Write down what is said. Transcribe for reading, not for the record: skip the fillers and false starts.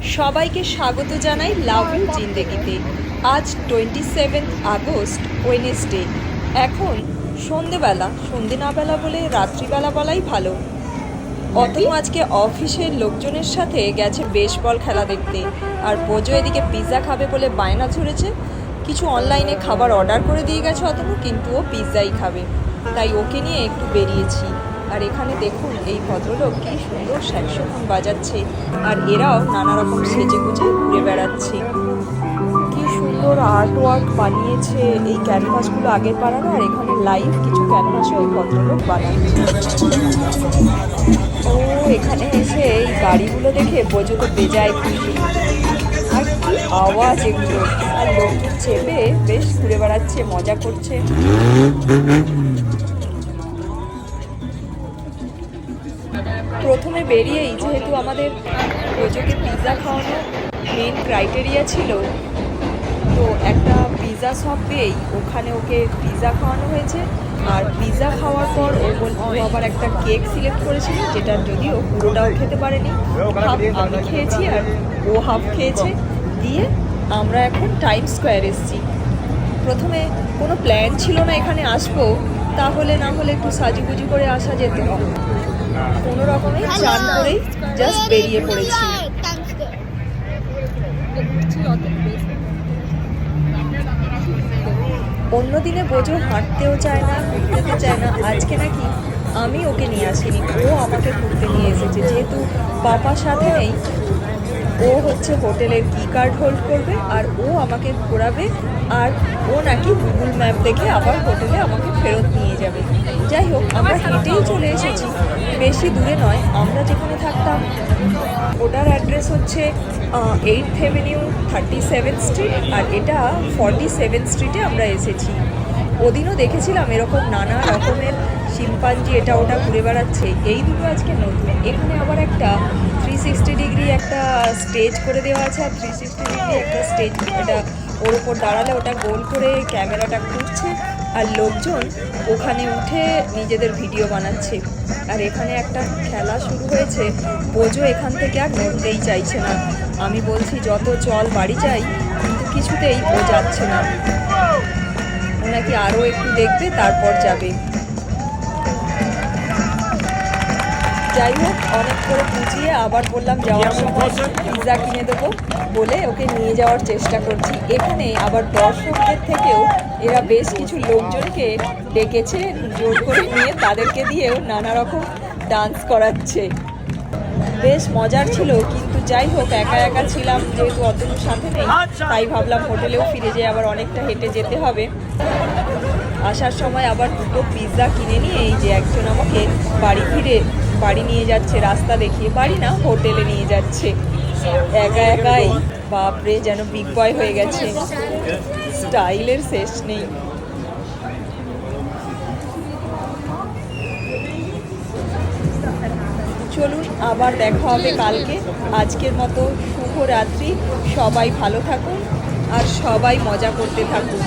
সবাইকে স্বাগত জানাই লাভ ইউ জিন্দেগিতে। আজ 27 আগস্ট, ওয়েডনেসডে। এখন সন্ধে না বেলা বলে রাত্রিবেলা বলাই ভালো। অতনু আজকে অফিসের লোকজনের সাথে গেছে বেসবল খেলা দেখতে, আর বোঝো এদিকে পিৎজা খাবে বলে বায়না ধরেছে। কিছু অনলাইনে খাবার অর্ডার করে দিয়ে গেছে অতনু, কিন্তু ও পিৎজাই খাবে, তাই ওকে নিয়ে একটু বেরিয়েছি। আর এখানে দেখুন এই ভদ্রলোক কি সুন্দর স্যাক্সোফোন বাজাচ্ছে, আর এরাও নানা রকম সেজে গুজে ঘুরে বেড়াচ্ছে। কি সুন্দর আর্ট ওয়ার্ক বানিয়েছে, এই ক্যানভাসগুলো আগের বানানো, আর এখানে লাইভ কিছু ক্যানভাসও এই ভদ্রলোক বানাচ্ছে। ও এখানে এসে এই গাড়িগুলো দেখে বোঝো তো বেজায় খুশি। আর কি আওয়াজ এগুলো, আর লোকজন চেপে বেশ ঘুরে বেড়াচ্ছে, মজা করছে। প্রথমে বেরিয়েই যেহেতু আমাদের বোঝোকে পিৎজা খাওয়ানো মেন ক্রাইটেরিয়া ছিল, তো একটা পিৎজা শপ পেয়েই ওখানে ওকে পিৎজা খাওয়ানো হয়েছে। আর পিৎজা খাওয়ার পর ও আবার একটা কেক সিলেক্ট করেছিল, যেটা যদিও পুরোটাও খেতে পারেনি, হাফ আমি খেয়েছি আর ও হাফ খেয়েছে। দিয়ে আমরা এখন টাইমস স্কোয়ার এসেছি। প্রথমে কোনো প্ল্যান ছিল না এখানে আসবো, তাহলে না হলে একটু সাজুগুজু করে আসা যেত। কোনো রকমে চান করেই জাস্ট বেরিয়ে পড়েছি। অন্যদিনে বোঝো হাঁটতেও চায় না, ঘুরতেও চায় না। আজকে নাকি আমি ওকে নিয়ে আসিনি, ও আমাকে ঘুরতে নিয়ে এসেছে। যেহেতু পাপার সাথে নেই, ও হচ্ছে হোটেলের কি কার্ড হোল্ড করবে আর ও আমাকে ঘোরাবে, আর ও নাকি গুগল ম্যাপ দেখে আবার হোটেলে আমাকে ফেরত নিয়ে যাবে। যাই হোক, আমরা হেঁটেই চলে এসেছি, বেশি দূরে নয়। আমরা যেখানে থাকতাম ওটার অ্যাড্রেস হচ্ছে 8th Avenue 37th স্ট্রিট, আর এটা 47th স্ট্রিটে আমরা এসেছি। ওদিনও দেখেছিলাম এরকম নানা রকমের শিম্পাঞ্জি এটা ওটা ঘুরে বেড়াচ্ছে। এই দুটো আজকে নতুন। এখানে আবার একটা 360 ডিগ্রি একটা স্টেজ করে দেওয়া আছে, আর 360 ডিগ্রি একটা স্টেজ, এটা ওর ওপর দাঁড়ালে ওটা গোল করে ক্যামেরাটা ঘুরছে, আর লোকজন ওখানে উঠে নিজেদের ভিডিও বানাচ্ছে। আর এখানে একটা খেলা শুরু হয়েছে, বোঝো এখান থেকে আর নড়তেই চাইছে না। আমি বলছি যত চল বাড়ি যাই, কিন্তু কিছুতেই ও যাচ্ছে না। ও নাকি আরও একটু দেখবে তারপর যাবে। যাই হোক, অনেক করে বুঝিয়ে আবার বললাম যাওয়ার সময় পিৎজা কিনে দেবো বলে ওকে নিয়ে যাওয়ার চেষ্টা করছি। এখানে আবার দর্শকদের থেকেও এরা বেশ কিছু লোকজনকে ডেকেছে, জোর করে নিয়ে তাদেরকে দিয়েও নানা রকম ডান্স করাচ্ছে। বেশ মজার ছিল, কিন্তু যাই হোক একা একা ছিলাম, যেহেতু অতনুর সাথে নেই, তাই ভাবলাম হোটেলেও ফিরে যেয়ে আবার অনেকটা হেঁটে যেতে হবে। আসার সময় আবার দুটো পিৎজা কিনে নিয়ে এই যে একজন আমাকে বাড়ি নিয়ে যাচ্ছে, রাস্তা দেখিয়ে। বাড়ি না, হোটেলে নিয়ে যাচ্ছে। একা একাই বাপরে যেন বিগ বয় হয়ে গেছে, স্টাইলের শেষ নেই। চলুন আবার দেখা হবে কালকে। আজকের মতো শুভরাত্রি, সবাই ভালো থাকুন আর সবাই মজা করতে থাকুন।